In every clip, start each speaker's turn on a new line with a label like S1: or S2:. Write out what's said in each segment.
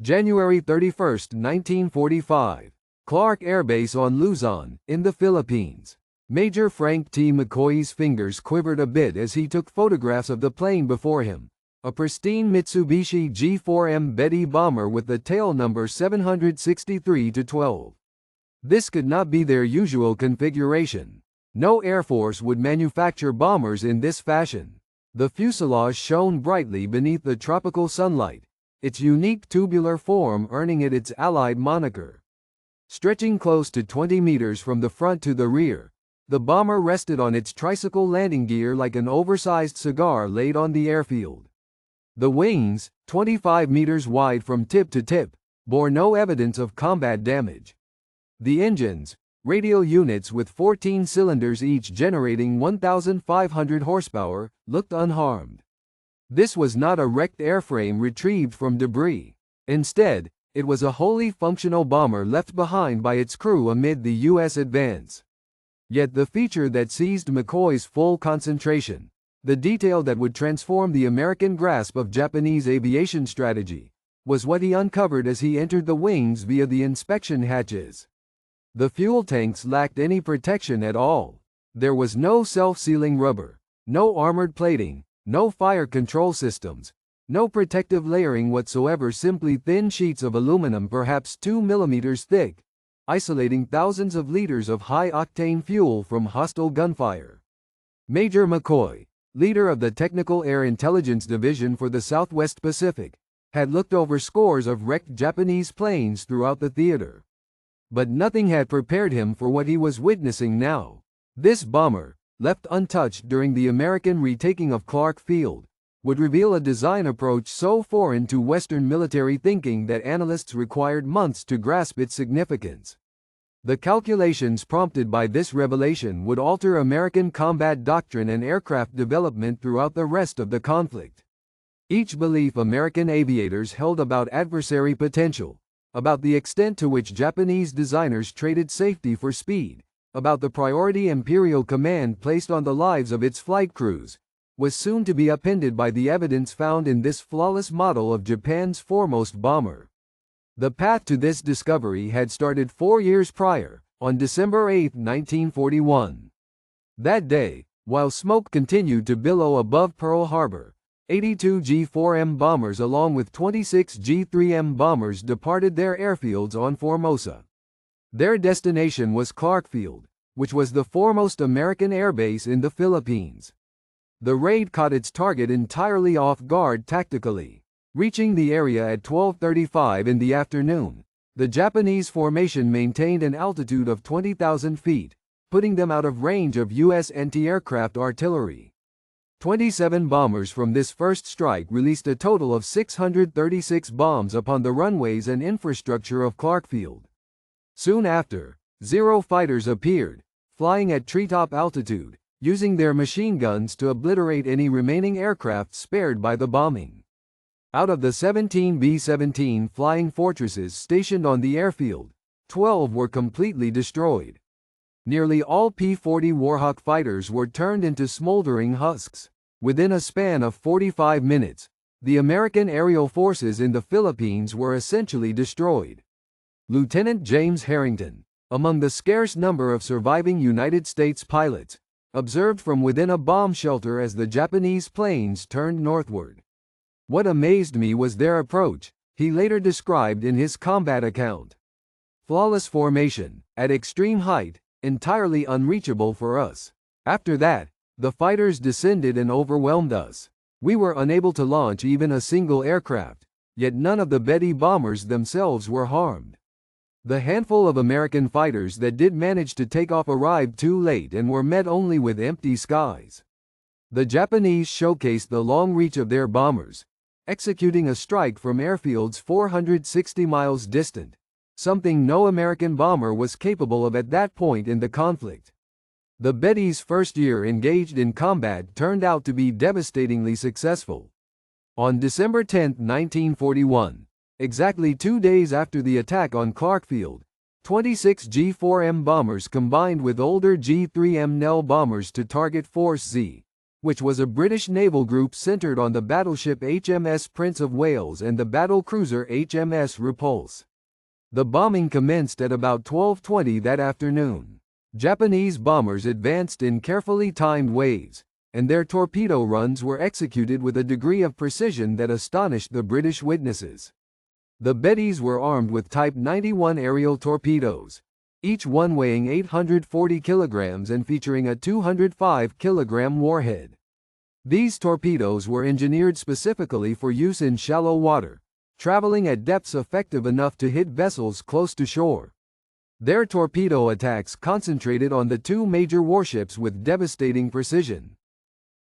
S1: January 31, 1945. Clark Air Base on Luzon, in the Philippines. Major Frank T. McCoy's fingers quivered a bit as he took photographs of the plane before him, a pristine Mitsubishi G4M Betty bomber with the tail number 763-12. This could not be their usual configuration. No Air Force would manufacture bombers in this fashion. The fuselage shone brightly beneath the tropical sunlight, its unique tubular form earning it its Allied moniker. Stretching close to 20 meters from the front to the rear, the bomber rested on its tricycle landing gear like an oversized cigar laid on the airfield. The wings, 25 meters wide from tip to tip, bore no evidence of combat damage. The engines, radial units with 14 cylinders each generating 1,500 horsepower, looked unharmed. This was not a wrecked airframe retrieved from debris. Instead, it was a wholly functional bomber left behind by its crew amid the U.S. advance. Yet the feature that seized McCoy's full concentration, the detail that would transform the American grasp of Japanese aviation strategy, was what he uncovered as he entered the wings via the inspection hatches. The fuel tanks lacked any protection at all. There was no self-sealing rubber, no armored plating, no fire control systems, no protective layering whatsoever, simply thin sheets of aluminum perhaps 2 millimeters thick, isolating thousands of liters of high-octane fuel from hostile gunfire. Major McCoy, leader of the Technical Air Intelligence Division for the Southwest Pacific, had looked over scores of wrecked Japanese planes throughout the theater. But nothing had prepared him for what he was witnessing now. This bomber, left untouched during the American retaking of Clark Field, would reveal a design approach so foreign to Western military thinking that analysts required months to grasp its significance. The calculations prompted by this revelation would alter American combat doctrine and aircraft development throughout the rest of the conflict. Each belief American aviators held about adversary potential, about the extent to which Japanese designers traded safety for speed, about the priority Imperial Command placed on the lives of its flight crews, was soon to be upended by the evidence found in this flawless model of Japan's foremost bomber. The path to this discovery had started 4 years prior, on December 8, 1941. That day, while smoke continued to billow above Pearl Harbor, 82 G4M bombers along with 26 G3M bombers departed their airfields on Formosa. Their destination was Clark Field, which was the foremost American airbase in the Philippines. The raid caught its target entirely off guard tactically. Reaching the area at 12:35 in the afternoon, the Japanese formation maintained an altitude of 20,000 feet, putting them out of range of U.S. anti-aircraft artillery. 27 bombers from this first strike released a total of 636 bombs upon the runways and infrastructure of Clark Field. Soon after, 0 fighters appeared, flying at treetop altitude, using their machine guns to obliterate any remaining aircraft spared by the bombing. Out of the 17 B-17 flying fortresses stationed on the airfield, 12 were completely destroyed. Nearly all P-40 Warhawk fighters were turned into smoldering husks. Within a span of 45 minutes, the American aerial forces in the Philippines were essentially destroyed. Lieutenant James Harrington, among the scarce number of surviving United States pilots, observed from within a bomb shelter as the Japanese planes turned northward. "What amazed me was their approach," he later described in his combat account. "Flawless formation, at extreme height, entirely unreachable for us. After that, the fighters descended and overwhelmed us. We were unable to launch even a single aircraft, yet none of the Betty bombers themselves were harmed. The handful of American fighters that did manage to take off arrived too late and were met only with empty skies. The Japanese showcased the long reach of their bombers, executing a strike from airfields 460 miles distant, something no American bomber was capable of at that point in the conflict. The Betty's first year engaged in combat turned out to be devastatingly successful. On December 10, 1941, exactly 2 days after the attack on Clark Field, 26 G4M bombers combined with older G3M Nell bombers to target Force Z, which was a British naval group centered on the battleship HMS Prince of Wales and the battlecruiser HMS Repulse. The bombing commenced at about 12:20 that afternoon. Japanese bombers advanced in carefully timed waves, and their torpedo runs were executed with a degree of precision that astonished the British witnesses. The Bettys were armed with Type 91 aerial torpedoes, each one weighing 840 kilograms and featuring a 205-kilogram warhead. These torpedoes were engineered specifically for use in shallow water, traveling at depths effective enough to hit vessels close to shore. Their torpedo attacks concentrated on the two major warships with devastating precision.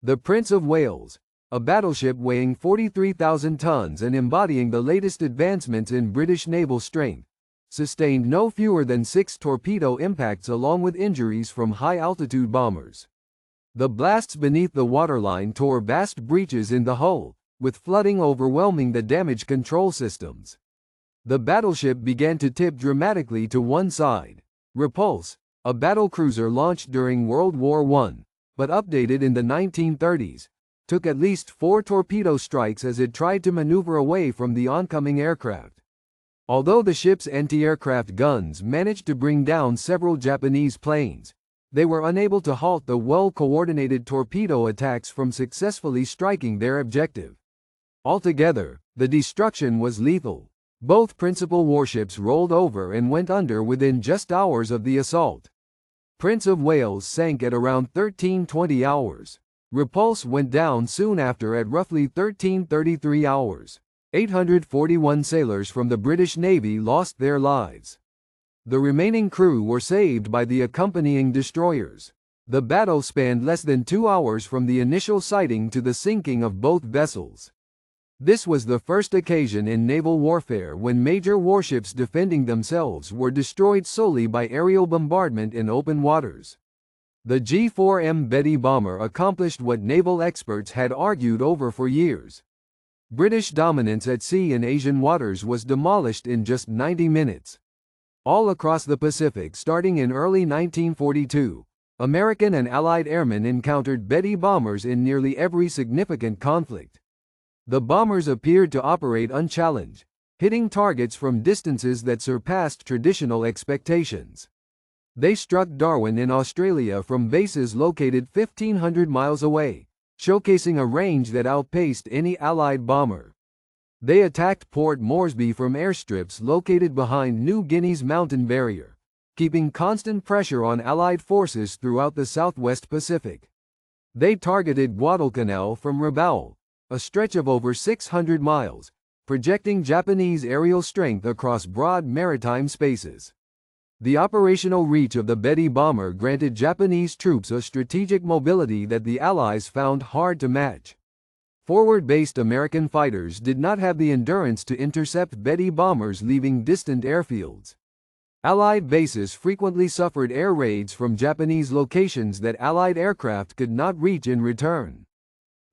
S1: The Prince of Wales, a battleship weighing 43,000 tons and embodying the latest advancements in British naval strength, sustained no fewer than 6 torpedo impacts along with injuries from high-altitude bombers. The blasts beneath the waterline tore vast breaches in the hull, with flooding overwhelming the damage control systems. The battleship began to tip dramatically to one side. Repulse, a battlecruiser launched during World War I, but updated in the 1930s, took at least 4 torpedo strikes as it tried to maneuver away from the oncoming aircraft. Although the ship's anti-aircraft guns managed to bring down several Japanese planes, they were unable to halt the well-coordinated torpedo attacks from successfully striking their objective. Altogether, the destruction was lethal. Both principal warships rolled over and went under within just hours of the assault. Prince of Wales sank at around 13:20 hours. Repulse went down soon after at roughly 13:33 hours. 841 sailors from the British Navy lost their lives. The remaining crew were saved by the accompanying destroyers. The battle spanned less than 2 hours from the initial sighting to the sinking of both vessels. This was the first occasion in naval warfare when major warships defending themselves were destroyed solely by aerial bombardment in open waters. The G4M Betty bomber accomplished what naval experts had argued over for years. British dominance at sea in Asian waters was demolished in just 90 minutes. All across the Pacific starting in early 1942, American and Allied airmen encountered Betty bombers in nearly every significant conflict. The bombers appeared to operate unchallenged, hitting targets from distances that surpassed traditional expectations. They struck Darwin in Australia from bases located 1,500 miles away, showcasing a range that outpaced any Allied bomber. They attacked Port Moresby from airstrips located behind New Guinea's mountain barrier, keeping constant pressure on Allied forces throughout the Southwest Pacific. They targeted Guadalcanal from Rabaul, a stretch of over 600 miles, projecting Japanese aerial strength across broad maritime spaces. The operational reach of the Betty bomber granted Japanese troops a strategic mobility that the Allies found hard to match. Forward-based American fighters did not have the endurance to intercept Betty bombers leaving distant airfields. Allied bases frequently suffered air raids from Japanese locations that Allied aircraft could not reach in return.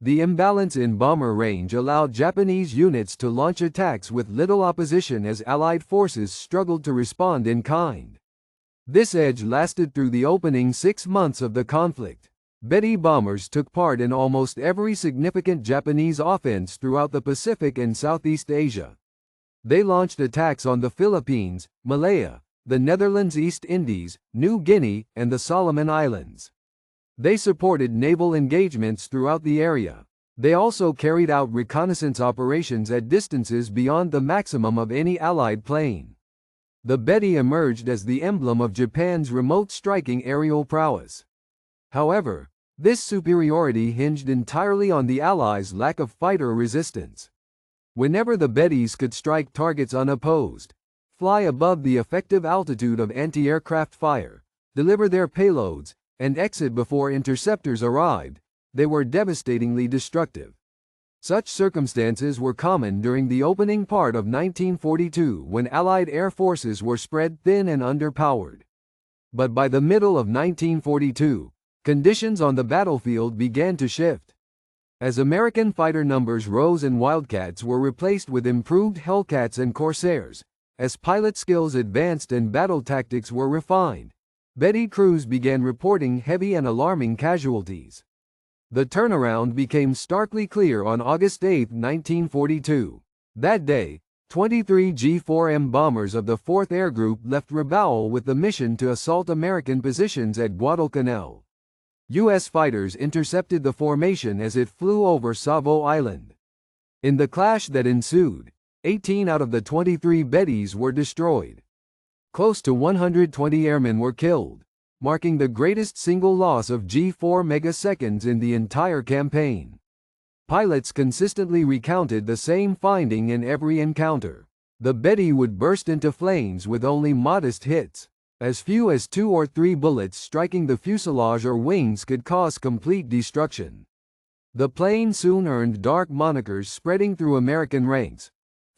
S1: The imbalance in bomber range allowed Japanese units to launch attacks with little opposition as Allied forces struggled to respond in kind. This edge lasted through the opening 6 months of the conflict. Betty bombers took part in almost every significant Japanese offense throughout the Pacific and Southeast Asia. They launched attacks on the Philippines, Malaya, the Netherlands, East Indies, New Guinea, and the Solomon Islands. They supported naval engagements throughout the area. They also carried out reconnaissance operations at distances beyond the maximum of any Allied plane. The Betty emerged as the emblem of Japan's remote striking aerial prowess. However, this superiority hinged entirely on the Allies' lack of fighter resistance. Whenever the Bettys could strike targets unopposed, fly above the effective altitude of anti-aircraft fire, deliver their payloads, and exit before interceptors arrived, they were devastatingly destructive. Such circumstances were common during the opening part of 1942 when Allied air forces were spread thin and underpowered. But by the middle of 1942, conditions on the battlefield began to shift. As American fighter numbers rose and Wildcats were replaced with improved Hellcats and Corsairs, as pilot skills advanced and battle tactics were refined, Betty crews began reporting heavy and alarming casualties. The turnaround became starkly clear on August 8, 1942. That day, 23 G4M bombers of the 4th Air Group left Rabaul with the mission to assault American positions at Guadalcanal. U.S. fighters intercepted the formation as it flew over Savo Island. In the clash that ensued, 18 out of the 23 Bettys were destroyed. Close to 120 airmen were killed, marking the greatest single loss of G4 megaseconds in the entire campaign. Pilots consistently recounted the same finding in every encounter. The Betty would burst into flames with only modest hits. As few as 2 or 3 bullets striking the fuselage or wings could cause complete destruction. The plane soon earned dark monikers spreading through American ranks.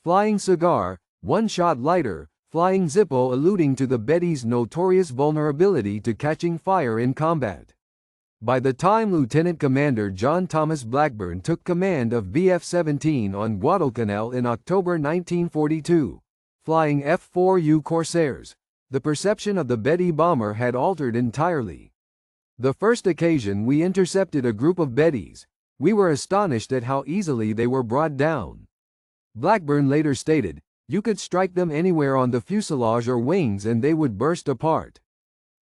S1: Flying Cigar, One-Shot Lighter, Flying Zippo, alluding to the Betty's notorious vulnerability to catching fire in combat. By the time Lieutenant Commander John Thomas Blackburn took command of BF-17 on Guadalcanal in October 1942, flying F-4U Corsairs, the perception of the Betty bomber had altered entirely. The first occasion we intercepted a group of Bettys, we were astonished at how easily they were brought down. Blackburn later stated, "You could strike them anywhere on the fuselage or wings and they would burst apart.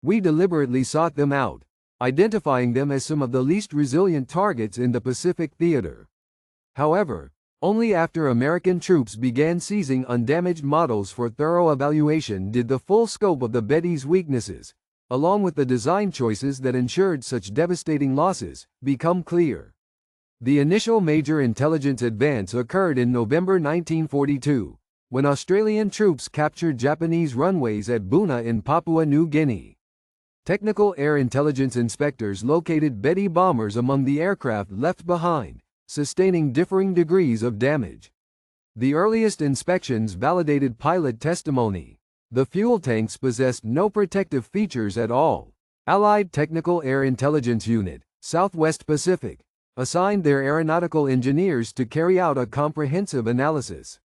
S1: We deliberately sought them out, identifying them as some of the least resilient targets in the Pacific theater." However, only after American troops began seizing undamaged models for thorough evaluation did the full scope of the Betty's weaknesses, along with the design choices that ensured such devastating losses, become clear. The initial major intelligence advance occurred in November 1942, when Australian troops captured Japanese runways at Buna in Papua New Guinea. Technical air intelligence inspectors located Betty bombers among the aircraft left behind, sustaining differing degrees of damage. The earliest inspections validated pilot testimony. The fuel tanks possessed no protective features at all. Allied Technical Air Intelligence Unit, Southwest Pacific, assigned their aeronautical engineers to carry out a comprehensive analysis.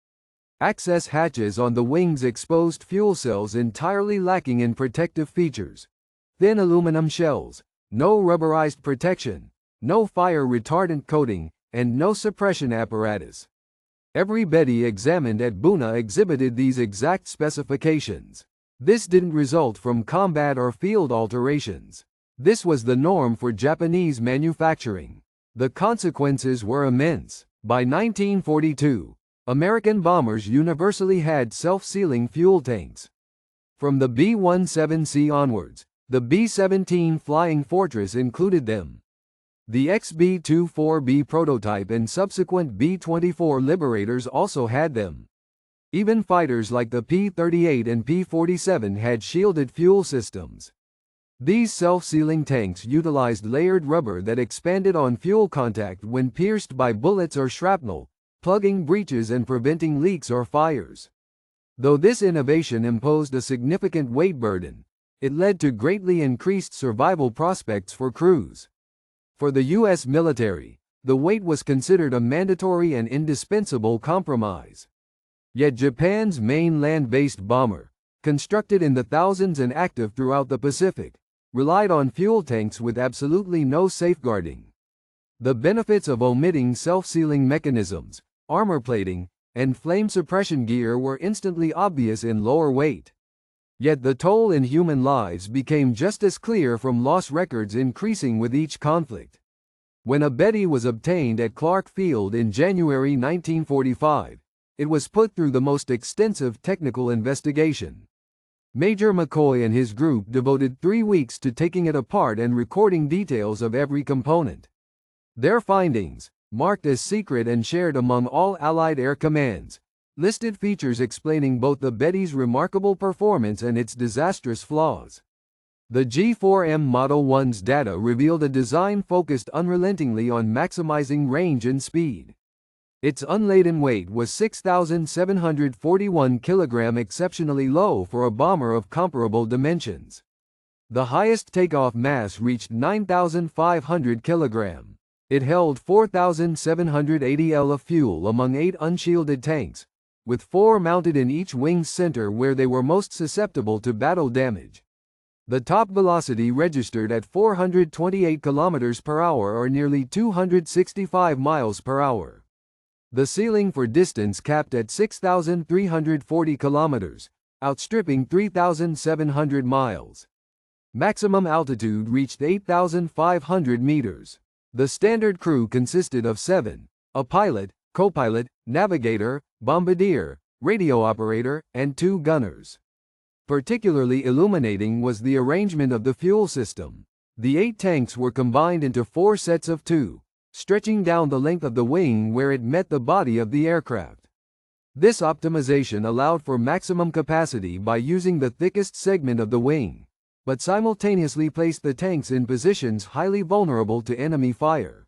S1: Access hatches on the wings exposed fuel cells entirely lacking in protective features. Thin aluminum shells, no rubberized protection, no fire retardant coating, and no suppression apparatus. Every Betty examined at Buna exhibited these exact specifications. This didn't result from combat or field alterations. This was the norm for Japanese manufacturing. The consequences were immense. By 1942, American bombers universally had self-sealing fuel tanks. From the B-17C onwards, the B-17 Flying Fortress included them. The XB-24B prototype and subsequent B-24 Liberators also had them. Even fighters like the P-38 and P-47 had shielded fuel systems. These self-sealing tanks utilized layered rubber that expanded on fuel contact when pierced by bullets or shrapnel, plugging breaches and preventing leaks or fires. Though this innovation imposed a significant weight burden, it led to greatly increased survival prospects for crews. For the U.S. military, the weight was considered a mandatory and indispensable compromise. Yet Japan's main land-based bomber, constructed in the thousands and active throughout the Pacific, relied on fuel tanks with absolutely no safeguarding. The benefits of omitting self-sealing mechanisms, armor plating, and flame suppression gear were instantly obvious in lower weight. Yet the toll in human lives became just as clear from loss records increasing with each conflict. When a Betty was obtained at Clark Field in January 1945, it was put through the most extensive technical investigation. Major McCoy and his group devoted 3 weeks to taking it apart and recording details of every component. Their findings, marked as secret and shared among all Allied air commands, listed features explaining both the Betty's remarkable performance and its disastrous flaws. The G4M Model 1's data revealed a design focused unrelentingly on maximizing range and speed. Its unladen weight was 6,741 kg, exceptionally low for a bomber of comparable dimensions. The highest takeoff mass reached 9,500 kg. It held 4,780 L of fuel among 8 unshielded tanks, with 4 mounted in each wing's center where they were most susceptible to battle damage. The top velocity registered at 428 kilometers per hour or nearly 265 miles per hour. The ceiling for distance capped at 6,340 kilometers, outstripping 3,700 miles. Maximum altitude reached 8,500 meters. The standard crew consisted of 7, a pilot, co-pilot, navigator, bombardier, radio operator, and 2 gunners. Particularly illuminating was the arrangement of the fuel system. The 8 tanks were combined into 4 sets of 2, stretching down the length of the wing where it met the body of the aircraft. This optimization allowed for maximum capacity by using the thickest segment of the wing, but simultaneously placed the tanks in positions highly vulnerable to enemy fire.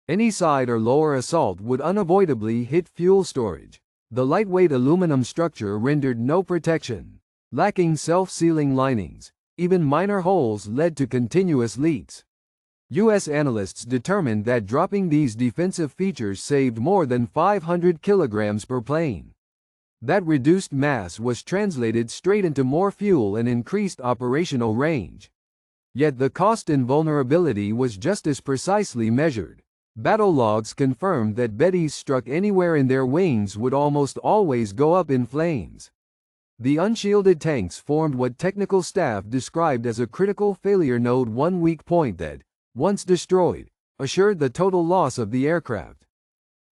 S1: Any side or lower assault would unavoidably hit fuel storage. The lightweight aluminum structure rendered no protection. Lacking self-sealing linings, even minor holes led to continuous leaks. U.S. analysts determined that dropping these defensive features saved more than 500 kilograms per plane. That reduced mass was translated straight into more fuel and increased operational range. Yet the cost in vulnerability was just as precisely measured. Battle logs confirmed that Betis struck anywhere in their wings would almost always go up in flames. The unshielded tanks formed what technical staff described as a critical failure node, one weak point that, once destroyed, assured the total loss of the aircraft.